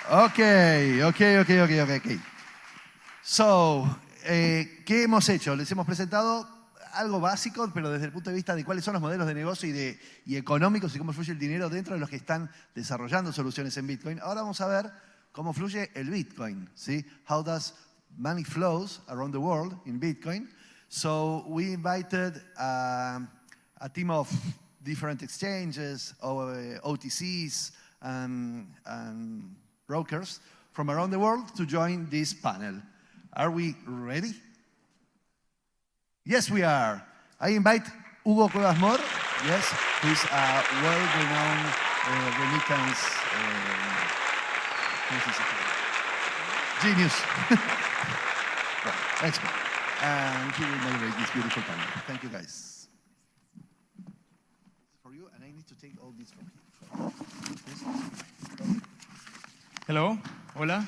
Okay. So, ¿qué hemos hecho? Les hemos presentado algo básico, pero desde el punto de vista de cuáles son los modelos de negocio y económicos y cómo fluye el dinero dentro de los que están desarrollando soluciones en Bitcoin. Ahora vamos a ver cómo fluye el Bitcoin, ¿sí? How does money flows around the world in Bitcoin? So we invited a team of different exchanges, OTCs, and brokers from around the world to join this panel. Are we ready? Yes, we are. I invite Hugo Cuevas-Mohr, yes, who is a well-renowned remittance genius, expert, and he will moderate this beautiful panel. Thank you, guys. For you, and I need to take all this from here. Hello, hola.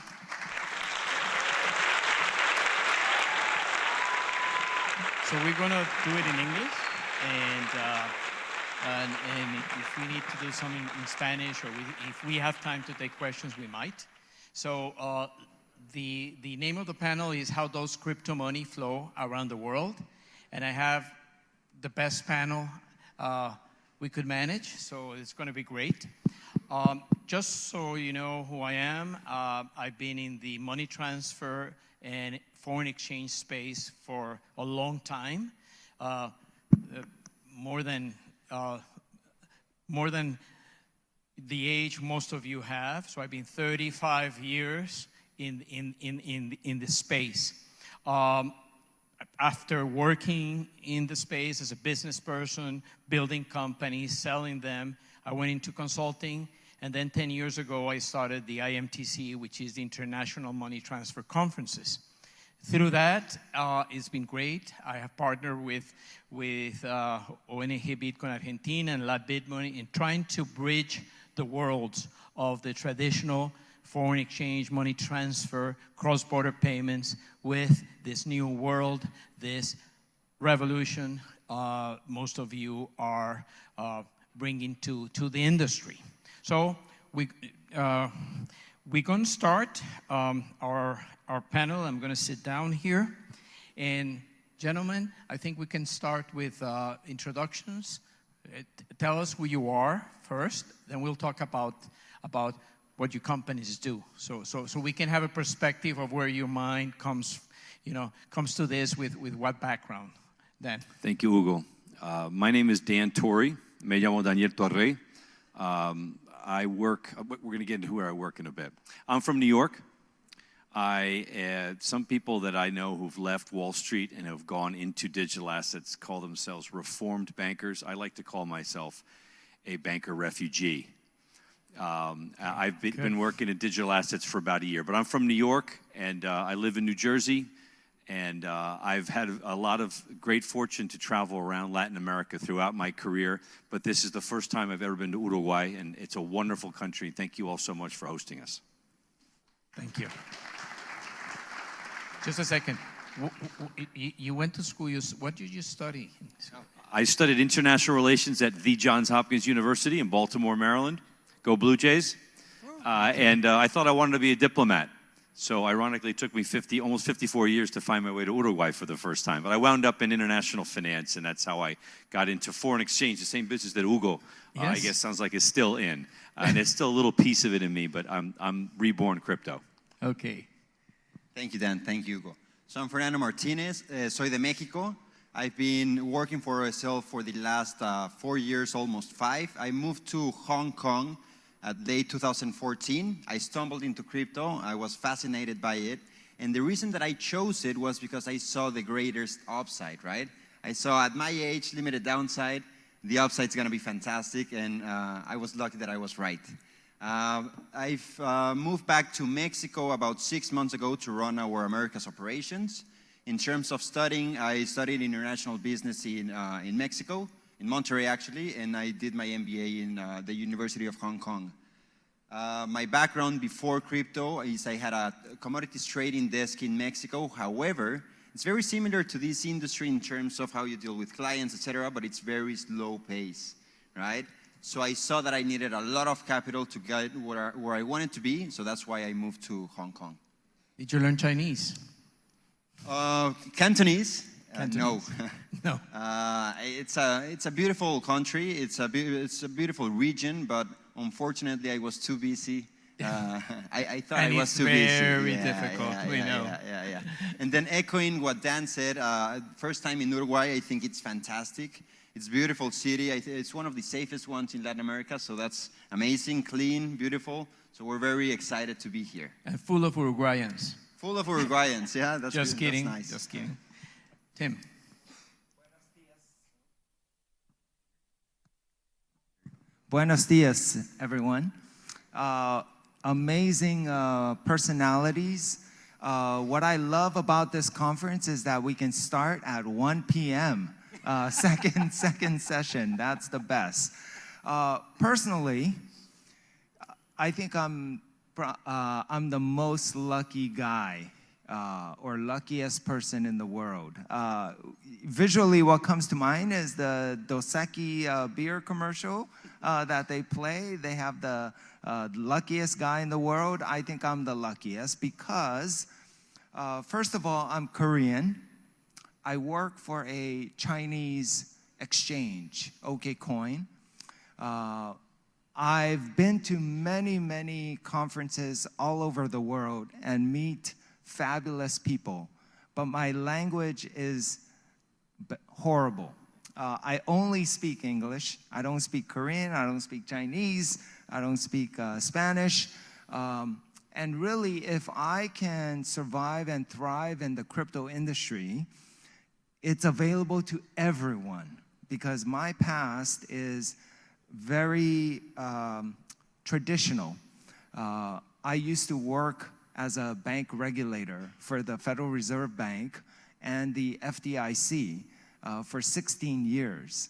So we're going to do it in English, and if we need to do something in Spanish, or if we have time to take questions, we might. So the name of the panel is How Does Crypto Money Flow Around the World? And I have the best panel we could manage, so it's going to be great. Just so you know who I am, I've been in the money transfer and foreign exchange space for a long time, more than the age most of you have. So I've been 35 years in the space. After working in the space as a business person, building companies, selling them, I went into consulting. And then 10 years ago, I started the IMTC, which is the International Money Transfer Conferences. Through that, it's been great. I have partnered with ONG Bitcoin Argentina and LABITCON in trying to bridge the worlds of the traditional foreign exchange, money transfer, cross-border payments with this new world, this revolution most of you are bringing to the industry. So we're going to start our panel. I'm going to sit down here. And gentlemen, I think we can start with introductions. Tell us who you are first, then we'll talk about what your companies do. So we can have a perspective of where your mind comes to this with what background. Dan. Thank you, Hugo. My name is Dan Torrey. Me llamo Daniel Torrey. I work, we're going to get into where I work in a bit. I'm from New York. Some people that I know who've left Wall Street and have gone into digital assets call themselves reformed bankers. I like to call myself a banker refugee. I've been working in digital assets for about a year, but I'm from New York and I live in New Jersey. And I've had a lot of great fortune to travel around Latin America throughout my career, but this is the first time I've ever been to Uruguay, and it's a wonderful country. Thank you all so much for hosting us. Thank you. Just a second. You went to school. What did you study? I studied international relations at the Johns Hopkins University in Baltimore, Maryland. Go Blue Jays. And I thought I wanted to be a diplomat. So ironically, it took me almost 54 years to find my way to Uruguay for the first time. But I wound up in international finance, and that's how I got into foreign exchange, the same business that Hugo, I guess, sounds like is still in. And there's still a little piece of it in me, but I'm reborn crypto. Okay. Thank you, Dan. Thank you, Hugo. So I'm Fernando Martinez. Soy de Mexico. I've been working for myself for the last 4 years, almost 5. I moved to Hong Kong at late 2014. I stumbled into crypto. I was fascinated by it. And the reason that I chose it was because I saw the greatest upside, right? I saw at my age, limited downside. The upside's going to be fantastic. And I was lucky that I was right. I've moved back to Mexico about 6 months ago to run our Americas operations. In terms of studying, I studied international business in Mexico. In Monterey, actually, and I did my MBA in the University of Hong Kong. My background before crypto is I had a commodities trading desk in Mexico. However, it's very similar to this industry in terms of how you deal with clients, etc., but it's very slow pace, right? So I saw that I needed a lot of capital to get where I wanted to be, so that's why I moved to Hong Kong. Did you learn Chinese? Cantonese? No. No. It's a beautiful country. It's a beautiful region, but unfortunately, I was too busy. I thought I was too busy. And it's very difficult. We know. Yeah. And then echoing what Dan said, first time in Uruguay, I think it's fantastic. It's a beautiful city. It's one of the safest ones in Latin America, so that's amazing, clean, beautiful. So we're very excited to be here. And full of Uruguayans. Full of Uruguayans, yeah. That's Just kidding. That's nice. Just kidding. Tim. Buenos dias, everyone. Amazing personalities. What I love about this conference is that we can start at 1 p.m. Second session. That's the best. Personally, I think I'm the most lucky guy or luckiest person in the world. Visually, what comes to mind is the Dos Equis beer commercial that they play. They have the luckiest guy in the world. I think I'm the luckiest because, first of all, I'm Korean. I work for a Chinese exchange, OKCoin. I've been to many conferences all over the world and meet fabulous people, but my language is horrible. I only speak English. I don't speak Korean. I don't speak Chinese. I don't speak Spanish. And really, if I can survive and thrive in the crypto industry, it's available to everyone because my past is very traditional. I used to work as a bank regulator for the Federal Reserve Bank and the FDIC for 16 years.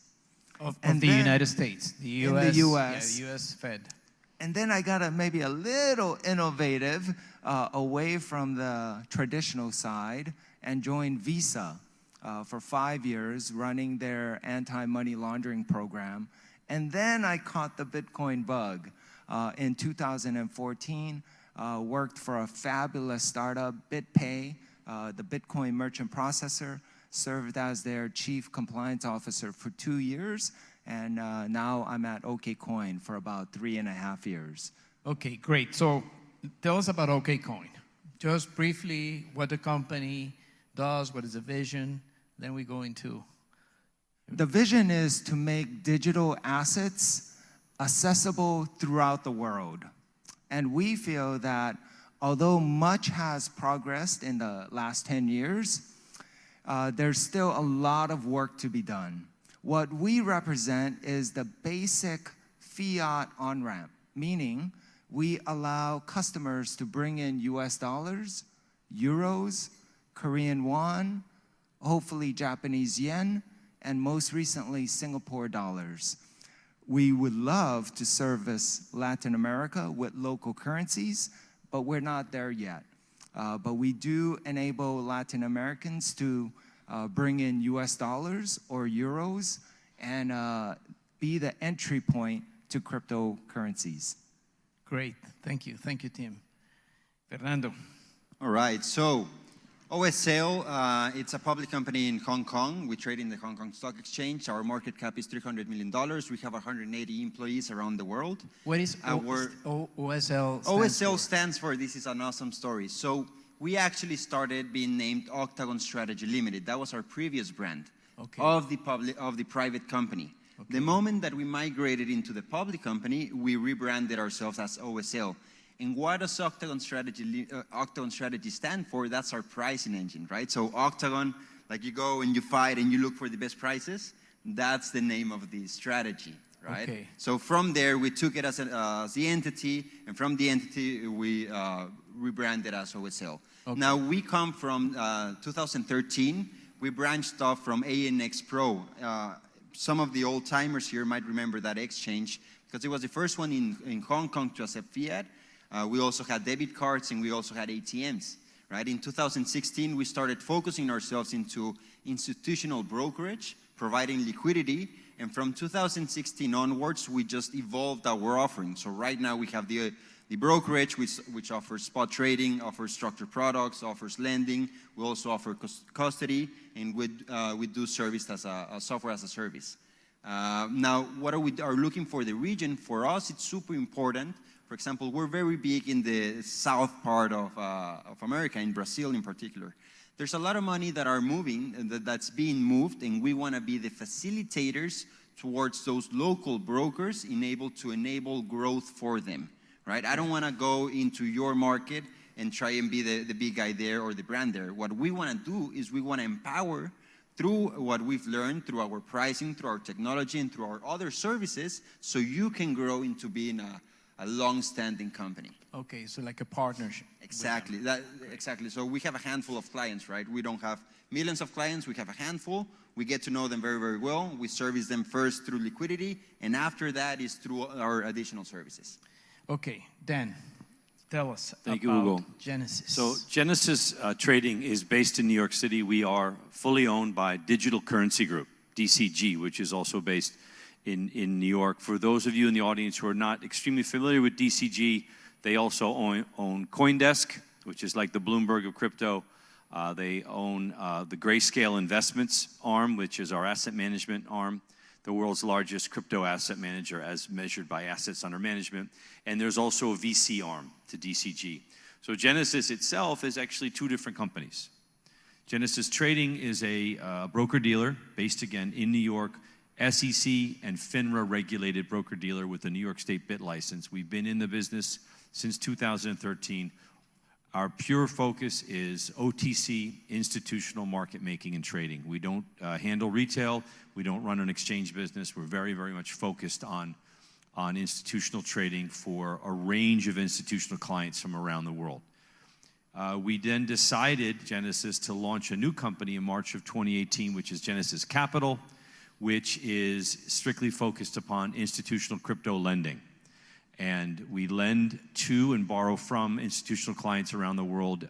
Of the United States, the U.S. In the U.S. Yeah, the U.S. Fed. And then I got maybe a little innovative away from the traditional side and joined Visa for 5 years, running their anti-money laundering program. And then I caught the Bitcoin bug in 2014, worked for a fabulous startup, BitPay, the Bitcoin merchant processor, served as their chief compliance officer for 2 years, and now I'm at OKCoin for about 3.5 years. Okay, great. So tell us about OKCoin. Just briefly, what the company does, what is the vision, then we go into... The vision is to make digital assets accessible throughout the world. And we feel that although much has progressed in the last 10 years, there's still a lot of work to be done. What we represent is the basic fiat on-ramp, meaning we allow customers to bring in US dollars, euros, Korean won, hopefully Japanese yen, and most recently Singapore dollars. We would love to service Latin America with local currencies, but we're not there yet. But we do enable Latin Americans to bring in US dollars or euros and be the entry point to cryptocurrencies. Great. Thank you. Thank you, Tim. Fernando. All right. So OSL, it's a public company in Hong Kong. We trade in the Hong Kong Stock Exchange. Our market cap is $300 million. We have 180 employees around the world. What is OSL? OSL stands for, this is an awesome story. So we actually started being named Octagon Strategy Limited. That was our previous brand of the private company. Okay. The moment that we migrated into the public company, we rebranded ourselves as OSL. And what does Octagon Strategy stand for? That's our pricing engine, right? So Octagon, like you go and you fight and you look for the best prices, that's the name of the strategy, right? Okay. So from there, we took it as the entity, and from the entity, we rebranded as OSL. Okay. Now, we come from 2013. We branched off from ANX Pro. Some of the old-timers here might remember that exchange because it was the first one in Hong Kong to accept Fiat. We also had debit cards and we also had ATMs, right? In 2016, we started focusing ourselves into institutional brokerage, providing liquidity, And from 2016 onwards, we just evolved our offering. So right now we have the brokerage, which offers spot trading, offers structured products, offers lending. We also offer custody, and we do service as a software as a service. Now, what we are looking for the region, for us, it's super important. For example, we're very big in the south part of America, in Brazil in particular. There's a lot of money that are moving, that's being moved, and we want to be the facilitators towards those local brokers to enable growth for them, right? I don't want to go into your market and try and be the big guy there or the brand there. What we want to do is we want to empower through what we've learned, through our pricing, through our technology, and through our other services, so you can grow into being a long-standing company. Okay, so like a partnership. Exactly, exactly. So we have a handful of clients, right? We don't have millions of clients, we have a handful. We get to know them very, very well. We service them first through liquidity, and after that is through our additional services. Okay, Dan, tell us Thank you, about Hugo. Genesis. So Genesis Trading is based in New York City. We are fully owned by Digital Currency Group, DCG, which is also based in New York. For those of you in the audience who are not extremely familiar with DCG, they also own CoinDesk, which is like the Bloomberg of crypto. They own the Grayscale Investments arm, which is our asset management arm, the world's largest crypto asset manager as measured by assets under management. And there's also a VC arm to DCG. So Genesis itself is actually two different companies. Genesis Trading is a broker-dealer based, again, in New York, SEC and FINRA regulated broker-dealer with a New York State BIT license. We've been in the business since 2013. Our pure focus is OTC, institutional market making and trading. We don't handle retail. We don't run an exchange business. We're very, very much focused on institutional trading for a range of institutional clients from around the world. We then decided, Genesis, to launch a new company in March of 2018, which is Genesis Capital, which is strictly focused upon institutional crypto lending. And we lend to and borrow from institutional clients around the world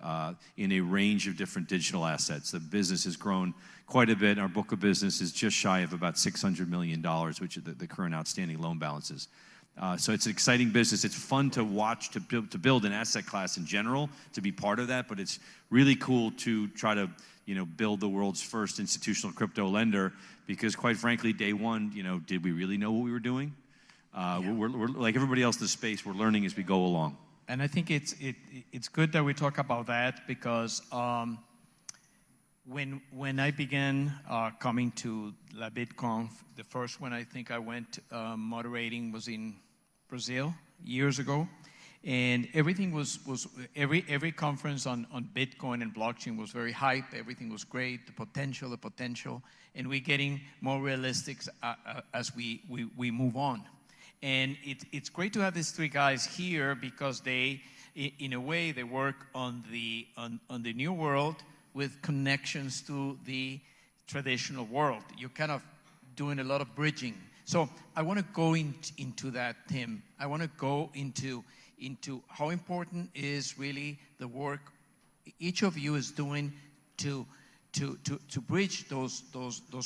in a range of different digital assets. The business has grown quite a bit. Our book of business is just shy of about $600 million, which is the current outstanding loan balances. So it's an exciting business. It's fun to watch, to build an asset class in general, to be part of that, but it's really cool to try to build the world's first institutional crypto lender, because quite frankly, day one, did we really know what we were doing? We're like everybody else in the space, we're learning as we go along. And I think it's good that we talk about that, because when I began coming to LABITCONF, the first one I think I went moderating was in Brazil years ago. And everything was every conference on Bitcoin and blockchain was very hype. Everything was great, the potential, and we're getting more realistic as we move on. And it's great to have these three guys here, because they, in a way, they work on the new world with connections to the traditional world. You're kind of doing a lot of bridging. So I want to go into that, Tim. I want to go into how important is really the work each of you is doing to bridge those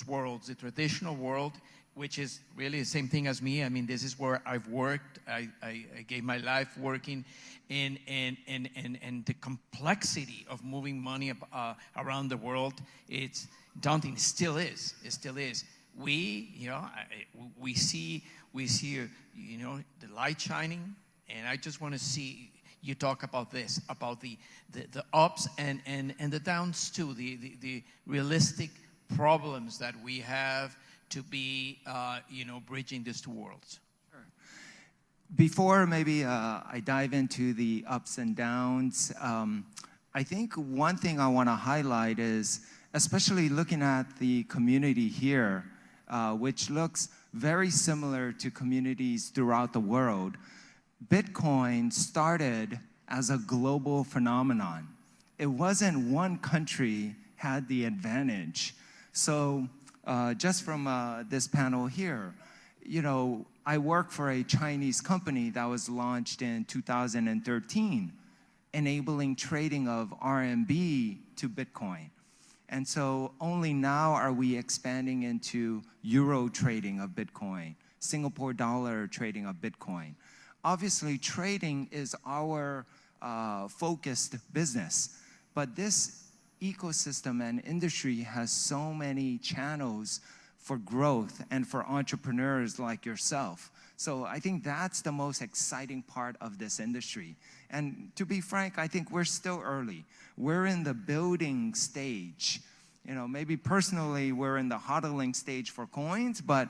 worlds, the traditional world, which is really the same thing as me. I mean, this is where I've worked. I gave my life working, and the complexity of moving money around the world, it's daunting. It still is. We see the light shining, and I just want to see you talk about this, about the ups and the downs too, the realistic problems that we have to be, bridging these two worlds. Sure. Before maybe I dive into the ups and downs, I think one thing I want to highlight is, especially looking at the community here, which looks very similar to communities throughout the world. Bitcoin started as a global phenomenon. It wasn't one country had the advantage. So just from this panel here, I work for a Chinese company that was launched in 2013, enabling trading of RMB to Bitcoin. And so only now are we expanding into euro trading of Bitcoin, Singapore dollar trading of Bitcoin. Obviously, trading is our focused business, but this ecosystem and industry has so many channels for growth and for entrepreneurs like yourself. So I think that's the most exciting part of this industry. And to be frank, I think we're still early. We're in the building stage. You know, maybe personally we're in the hodling stage for coins, but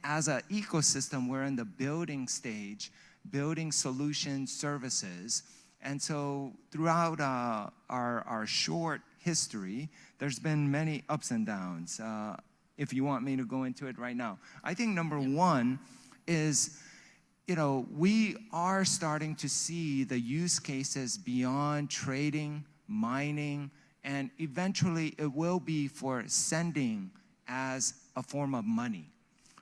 as an ecosystem, we're in the building stage, building solutions, services. And so throughout our short history, there's been many ups and downs. If you want me to go into it right now. I think number one is, you know, we are starting to see the use cases beyond trading, mining, and eventually it will be for sending as a form of money.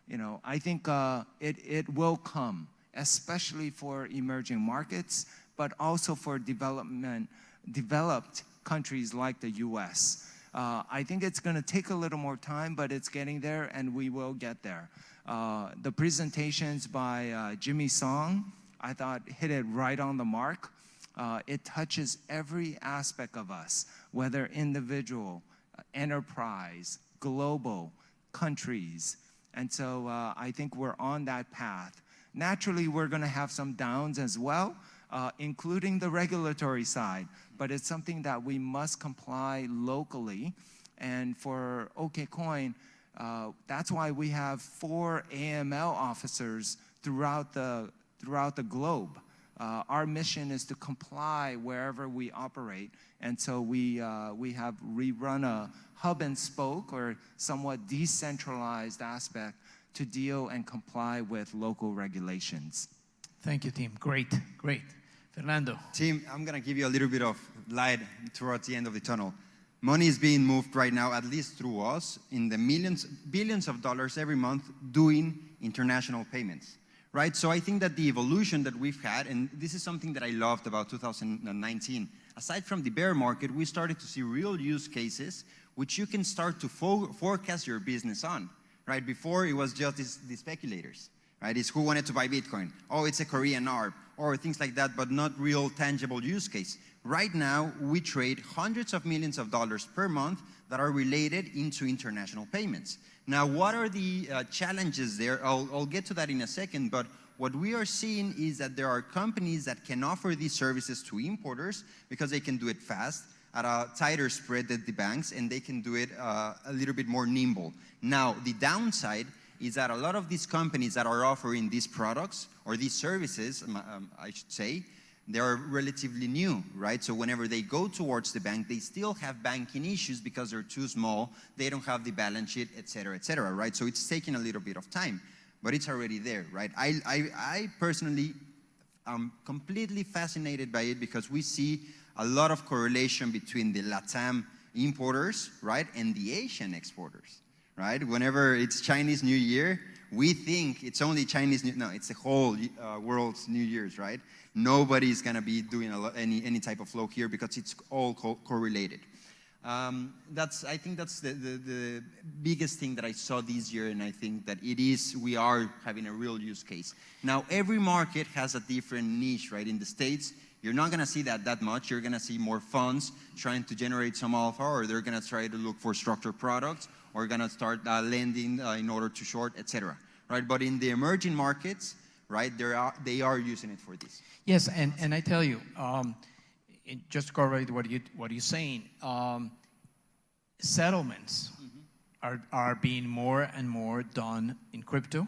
You know, I think it will come, especially for emerging markets, but also for developed countries like the US. I think it's going to take a little more time, but it's getting there, and we will get there. The presentations by Jimmy Song, I thought hit it right on the mark. It touches every aspect of us, whether individual, enterprise, global, countries. And so I think we're on that path. Naturally, we're going to have some downs as well, including the regulatory side. But it's something that we must comply locally. And for OKCoin, that's why we have 4 AML officers throughout the globe. Our mission is to comply wherever we operate. And so we run a hub and spoke or somewhat decentralized aspect to deal and comply with local regulations. Thank you, Tim. Great, great. Fernando. Tim, I'm going to give you a little bit of light towards the end of the tunnel. Money is being moved right now, at least through us, in the billions of dollars every month doing international payments, right? So I think that the evolution that we've had, and this is something that I loved about 2019, aside from the bear market, we started to see real use cases which you can start to forecast your business on, right? Before it was just the speculators, right? It's who wanted to buy Bitcoin. Oh, it's a Korean ARB, or things like that, but not real tangible use case. Right now, we trade hundreds of millions of dollars per month that are related into international payments. Now, what are the challenges there? I'll get to that in a second, but what we are seeing is that there are companies that can offer these services to importers because they can do it fast, at a tighter spread than the banks, and they can do it a little bit more nimble. Now, the downside is that a lot of these companies that are offering these products, or these services, I should say, they are relatively new, right? So whenever they go towards the bank, they still have banking issues because they're too small, they don't have the balance sheet, et cetera, right? So it's taking a little bit of time, but it's already there, right? I personally am completely fascinated by it because we see a lot of correlation between the LATAM importers, right, and the Asian exporters, right? Whenever it's Chinese New Year, we think it's only Chinese New, no, it's the whole world's New Year's, right? Nobody's gonna be doing any type of flow here because it's all correlated. I think that's the biggest thing that I saw this year, and I think that we are having a real use case. Now, every market has a different niche, right? In the States, you're not gonna see that much. You're gonna see more funds trying to generate some alpha, or they're gonna try to look for structured products, or gonna start lending in order to short, etc. Right? But in the emerging markets, right, they are using it for this. Yes, and I tell you, just to correlate what you're saying, settlements are being more and more done in crypto,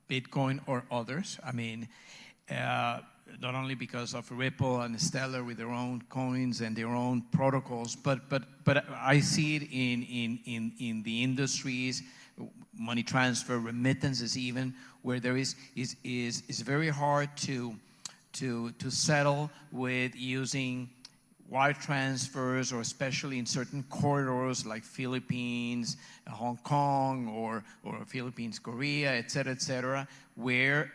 Bitcoin or others. I mean, not only because of Ripple and Stellar with their own coins and their own protocols, but I see it in the industries, money transfer, remittances even, where there is very hard to settle with using wire transfers, or especially in certain corridors like Philippines, Hong Kong, or Philippines, Korea, et cetera, where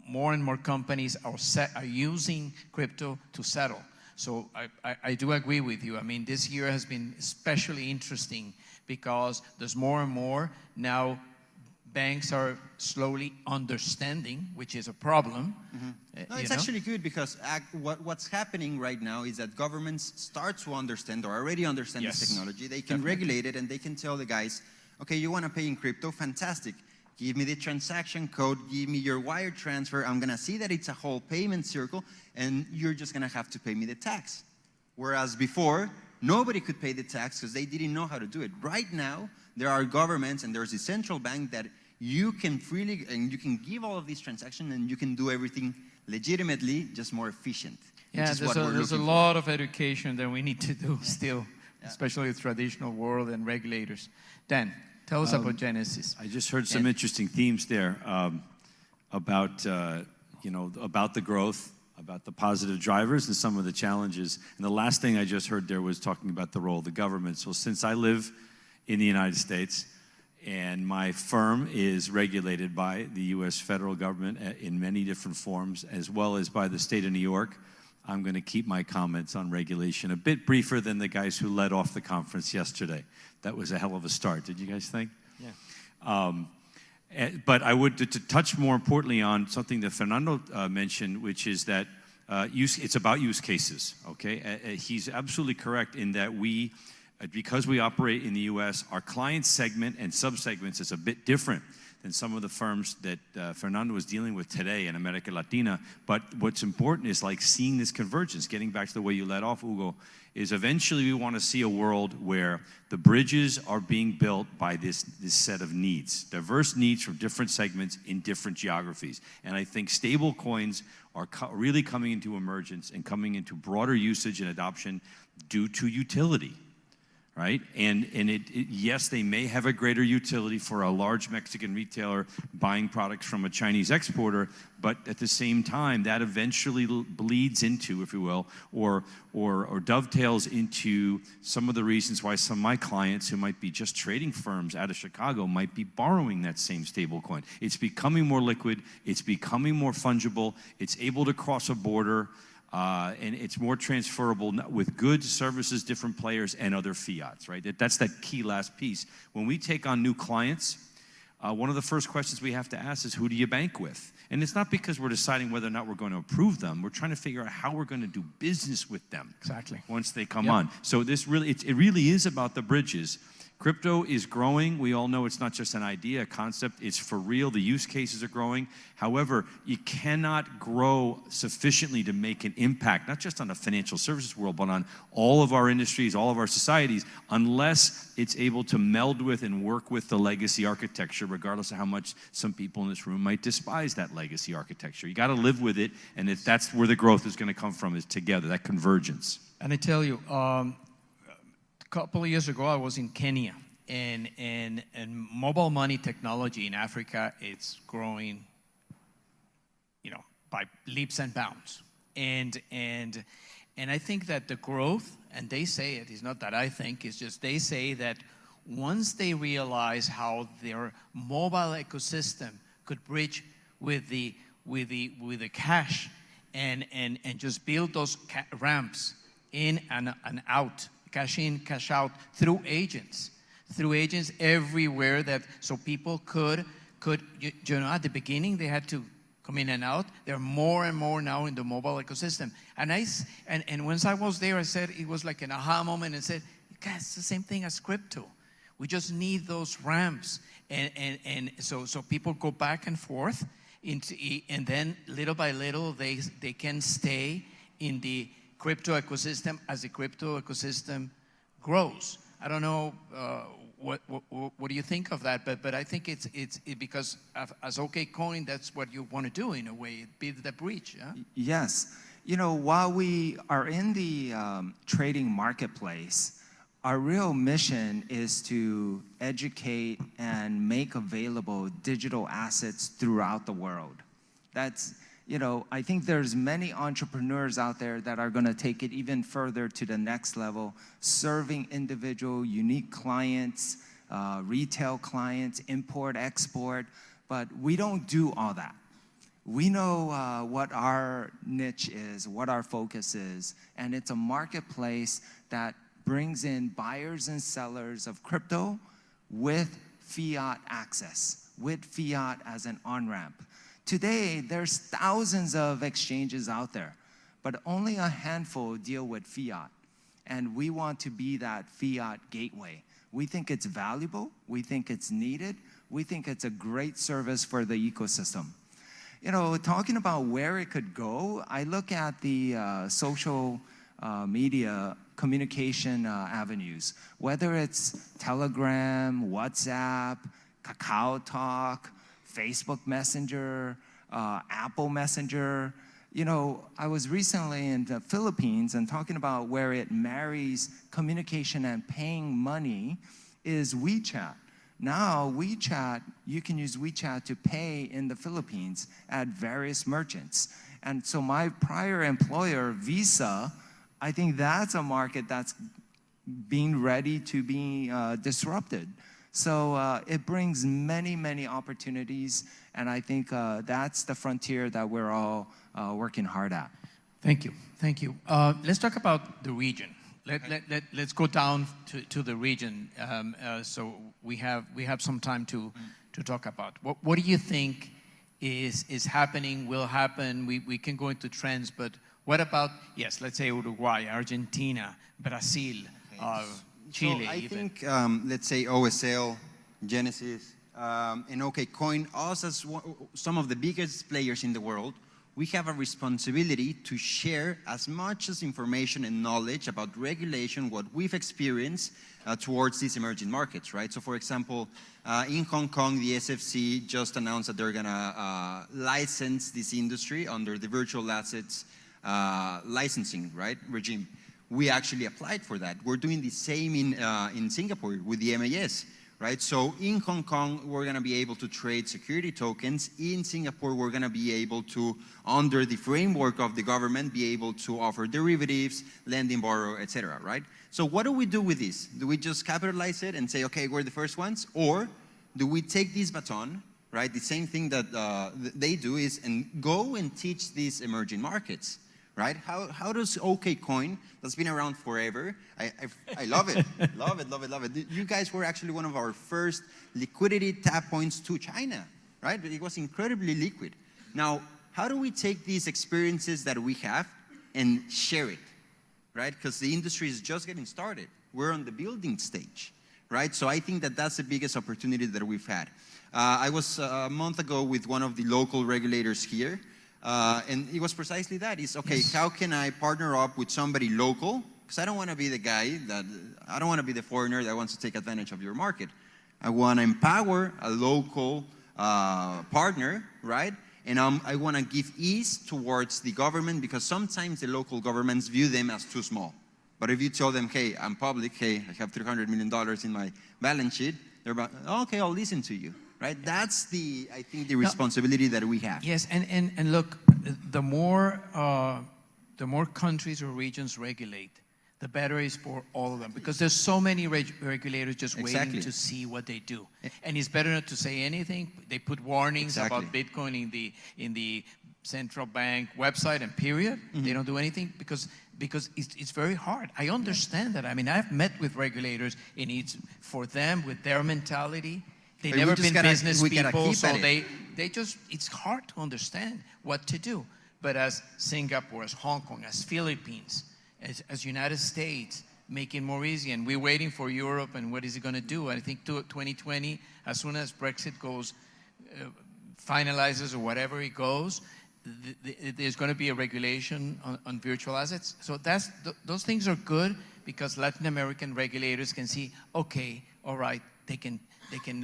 more and more companies are using crypto to settle. So I do agree with you. I mean, this year has been especially interesting because there's more and more now. Banks are slowly understanding, which is a problem. No, it's actually good because what's happening right now is that governments start to understand or already understand this technology. They can regulate it and they can tell the guys, okay, you want to pay in crypto? Fantastic. Give me the transaction code, give me your wire transfer. I'm going to see that it's a whole payment circle and you're just going to have to pay me the tax. Whereas before, nobody could pay the tax because they didn't know how to do it. Right now, there are governments and there's a central bank that you can freely, and you can give all of these transactions and you can do everything legitimately, just more efficient. Yeah, there's a lot of education that we need to do still, especially the traditional world and regulators. Dan, tell us about Genesis. I just heard some interesting themes there about, about the growth, about the positive drivers and some of the challenges. And the last thing I just heard there was talking about the role of the government. So since I live in the United States, and my firm is regulated by the U.S. federal government in many different forms, as well as by the state of New York, I'm going to keep my comments on regulation a bit briefer than the guys who led off the conference yesterday. That was a hell of a start, did you guys think? Yeah. But I would, to touch more importantly on something that Fernando mentioned, which is that it's about use cases, okay? He's absolutely correct in that because we operate in the U.S., our client segment and subsegments is a bit different than some of the firms that Fernando was dealing with today in America Latina. But what's important is like seeing this convergence, getting back to the way you led off, Hugo, is eventually we want to see a world where the bridges are being built by this set of needs, diverse needs from different segments in different geographies. And I think stable coins are really coming into emergence and coming into broader usage and adoption due to utility. Right? And yes, they may have a greater utility for a large Mexican retailer buying products from a Chinese exporter, but at the same time, that eventually bleeds into, if you will, or dovetails into some of the reasons why some of my clients who might be just trading firms out of Chicago might be borrowing that same stable coin. It's becoming more liquid, it's becoming more fungible, it's able to cross a border, and it's more transferable with goods, services, different players, and other fiats, right? That's that key last piece. When we take on new clients, one of the first questions we have to ask is, who do you bank with? And it's not because we're deciding whether or not we're going to approve them. We're trying to figure out how we're going to do business with them. Exactly. Once they come on. So this really, it really is about the bridges. Crypto is growing. We all know it's not just an idea, a concept. It's for real. The use cases are growing. However, you cannot grow sufficiently to make an impact, not just on the financial services world, but on all of our industries, all of our societies, unless it's able to meld with and work with the legacy architecture, regardless of how much some people in this room might despise that legacy architecture. You got to live with it, and that's where the growth is going to come from, is together, that convergence. And I tell you, a couple of years ago, I was in Kenya, and mobile money technology in Africa, it's growing, by leaps and bounds. And I think that the growth, and they say it's not that I think, it's just they say that once they realize how their mobile ecosystem could bridge with the cash and just build those ramps in and out, cash in, cash out, through agents everywhere, that so people could at the beginning they had to come in and out. There are more and more now in the mobile ecosystem. And once I was there, I said, it was like an aha moment, and said, guys, it's the same thing as crypto. We just need those ramps. And so people go back and forth, and then little by little, they can stay in the crypto ecosystem as the crypto ecosystem grows. I don't know what do you think of that, but I think it's because as OKCoin, that's what you want to do in a way, build the bridge. Yeah? Yes. While we are in the trading marketplace, our real mission is to educate and make available digital assets throughout the world. That's, I think there's many entrepreneurs out there that are going to take it even further to the next level, serving individual, unique clients, retail clients, import, export, but we don't do all that. We know what our niche is, what our focus is, and it's a marketplace that brings in buyers and sellers of crypto with fiat access, with fiat as an on-ramp. Today, there's thousands of exchanges out there, but only a handful deal with fiat, and we want to be that fiat gateway. We think it's valuable, we think it's needed, we think it's a great service for the ecosystem. You know, talking about where it could go, I look at the social media communication avenues, whether it's Telegram, WhatsApp, Kakao Talk, Facebook Messenger, Apple Messenger. You know, I was recently in the Philippines and talking about where it marries communication and paying money is WeChat. Now, WeChat, you can use WeChat to pay in the Philippines at various merchants. And so my prior employer, Visa, I think that's a market that's being ready to be disrupted. So it brings many, many opportunities, and I think that's the frontier that we're all working hard at. Thank you. Thank you. Let's talk about the region. Let's go down to the region. So we have some time to talk about. What do you think is happening, will happen? We can go into trends, but what about, yes, let's say Uruguay, Argentina, Brazil, Chile. So I even. think, let's say OSL, Genesis, and OKCoin, us as some of the biggest players in the world, we have a responsibility to share as much as information and knowledge about regulation, what we've experienced towards these emerging markets, right? So for example, in Hong Kong, the SFC just announced that they're gonna license this industry under the virtual assets licensing, right, regime. We actually applied for that. We're doing the same in Singapore with the MAS. Right, so in Hong Kong, we're going to be able to trade security tokens. In Singapore, we're going to be able to, under the framework of the government, be able to offer derivatives, lend and borrow, etc. Right? So what do we do with this? Do we just capitalize it and say, okay, we're the first ones? Or do we take this baton, right? The same thing that they do is, and go and teach these emerging markets. Right? How does OKCoin, that's been around forever, I love it, love it, love it, love it. You guys were actually one of our first liquidity tap points to China, right? It was incredibly liquid. Now, how do we take these experiences that we have and share it, right? Because the industry is just getting started. We're on the building stage, right? So I think that that's the biggest opportunity that we've had. I was a month ago with one of the local regulators here, and it was precisely that. It's, okay, yes. How can I partner up with somebody local? Because I don't want to be the guy that, I don't want to be the foreigner that wants to take advantage of your market. I want to empower a local partner, right? And I want to give ease towards the government, because sometimes the local governments view them as too small. But if you tell them, hey, I'm public, hey, I have $300 million in my balance sheet, they're about, okay, I'll listen to you. Right? That's the, I think, the responsibility that we have. Yes, and look, the more countries or regions regulate, the better it is for all of them, because there's so many regulators just waiting to see what they do. And it's better not to say anything. They put warnings about Bitcoin in the central bank website and period. Mm-hmm. They don't do anything because it's very hard. I understand that. I mean, I've met with regulators, and it's for them, with their mentality. They've never been business people, so they just, it's hard to understand what to do. But as Singapore, as Hong Kong, as Philippines, as United States, make it more easy. And we're waiting for Europe, and what is it going to do? I think 2020, as soon as Brexit goes, finalizes or whatever it goes, there's going to be a regulation on virtual assets. So those things are good, because Latin American regulators can see, okay, all right, they can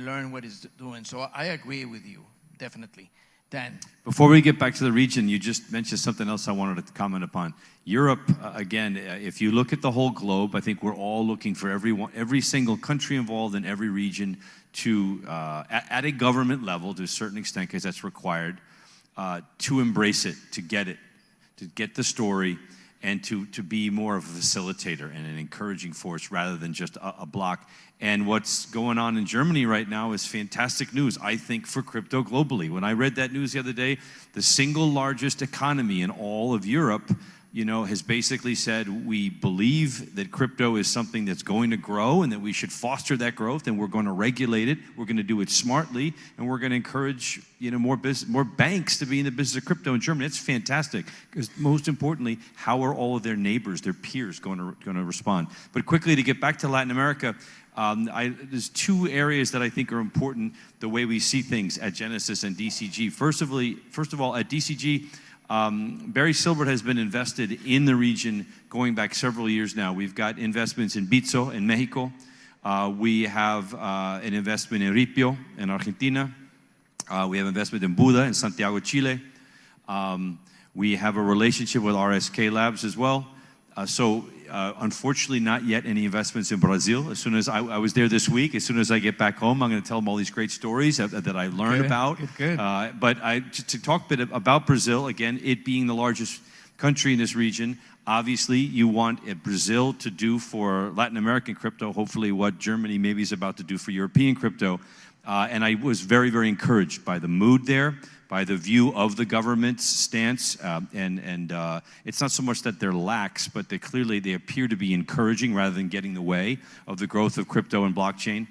learn what it's doing. So I agree with you, definitely. Dan? Before we get back to the region, you just mentioned something else I wanted to comment upon. Europe, again, if you look at the whole globe, I think we're all looking for every single country involved in every region to, at a government level, to a certain extent, because that's required, to embrace it, to get the story, and to be more of a facilitator and an encouraging force rather than just a block. And what's going on in Germany right now is fantastic news, I think, for crypto globally. When I read that news the other day, the single largest economy in all of Europe, you know, has basically said, we believe that crypto is something that's going to grow and that we should foster that growth, and we're going to regulate it, we're going to do it smartly, and we're going to encourage, you know, more banks to be in the business of crypto in Germany. It's fantastic, because most importantly, how are all of their neighbors, their peers going to respond? But quickly, to get back to Latin America, there's two areas that I think are important, the way we see things at Genesis and DCG. First of all, at DCG, Barry Silbert has been invested in the region going back several years now. We've got investments in Bitso in Mexico. We have an investment in Ripio in Argentina. We have investment in Buda in Santiago, Chile. We have a relationship with RSK Labs as well. Unfortunately, not yet any investments in Brazil. As soon as I was there this week, as soon as I get back home, I'm going to tell them all these great stories that I learned about. Good. But to talk a bit about Brazil, again, it being the largest country in this region, obviously you want Brazil to do for Latin American crypto, hopefully what Germany maybe is about to do for European crypto. And I was very, very encouraged by the mood there, by the view of the government's stance, and it's not so much that they're lax, but they appear to be encouraging rather than getting in the way of the growth of crypto and blockchain.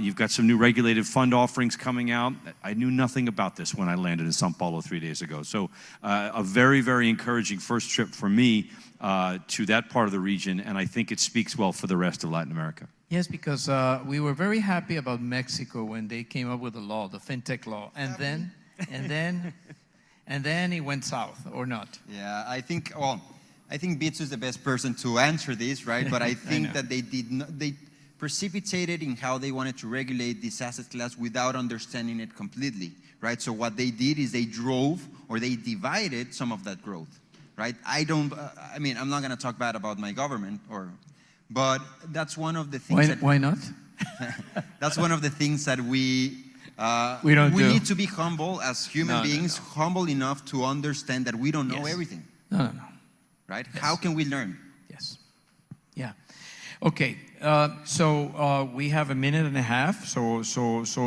You've got some new regulated fund offerings coming out. I knew nothing about this when I landed in Sao Paulo 3 days ago. So a very, very encouraging first trip for me to that part of the region, and I think it speaks well for the rest of Latin America. Yes, because we were very happy about Mexico when they came up with the law, the fintech law, and then it went south, or not? Yeah, I think Bitso is the best person to answer this, right? But I think that they precipitated in how they wanted to regulate this asset class without understanding it completely, right? So what they did is they drove or they divided some of that growth, right? I mean, I'm not going to talk bad about my government, but that's one of the things. Why not? That's one of the things that we need to be humble as human beings, humble enough to understand that we don't know everything. No. Right? Yes. How can we learn? Yes. Yeah. Okay. So we have a minute and a half. So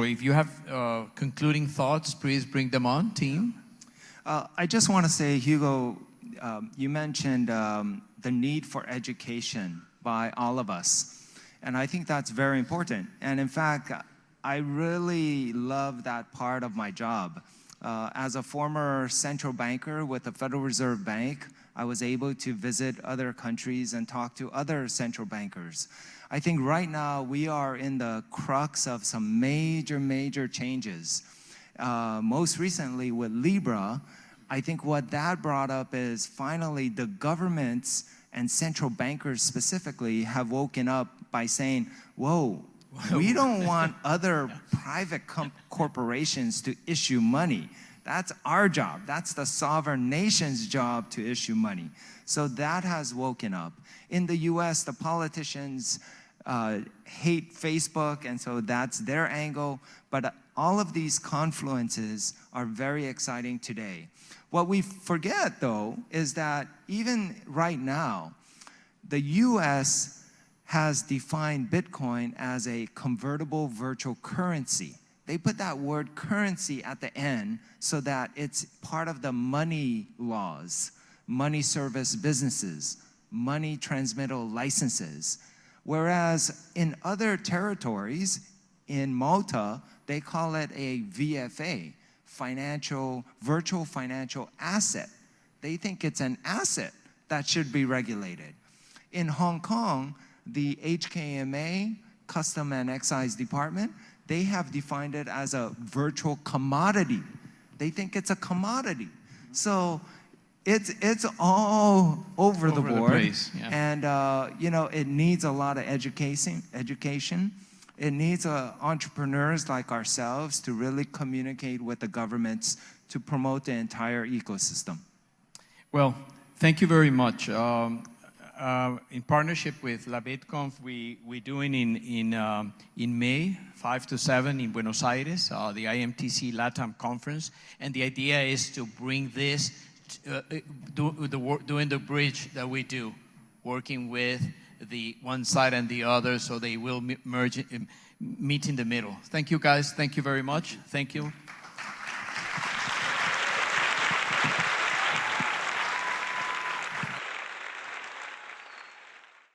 if you have concluding thoughts, please bring them on, team. I just want to say, Hugo, you mentioned the need for education by all of us. And I think that's very important. And in fact, I really love that part of my job. As a former central banker with the Federal Reserve Bank, I was able to visit other countries and talk to other central bankers. I think right now we are in the crux of some major changes. Most recently with Libra, I think what that brought up is finally the governments and central bankers specifically have woken up by saying, whoa, we don't want other private corporations to issue money. That's our job. That's the sovereign nation's job to issue money. So that has woken up. In the US, the politicians hate Facebook, and so that's their angle. But all of these confluences are very exciting today. What we forget, though, is that even right now, the US has defined Bitcoin as a convertible virtual currency. They put that word currency at the end so that it's part of the money laws, money service businesses, money transmittal licenses. Whereas in other territories, in Malta, they call it a VFA, virtual financial asset. They think it's an asset that should be regulated. In Hong Kong, the HKMA, Custom and Excise Department, they have defined it as a virtual commodity. They think it's a commodity. So it's all over the board. Place, yeah. And you know, it needs a lot of education. It needs entrepreneurs like ourselves to really communicate with the governments to promote the entire ecosystem. Well, thank you very much. In partnership with LABITCONF, we're doing in May, 5 to 7 in Buenos Aires, the IMTC LATAM conference. And the idea is to bring this doing the bridge that we do, working with the one side and the other so they will meet in the middle. Thank you guys. Thank you very much. Thank you.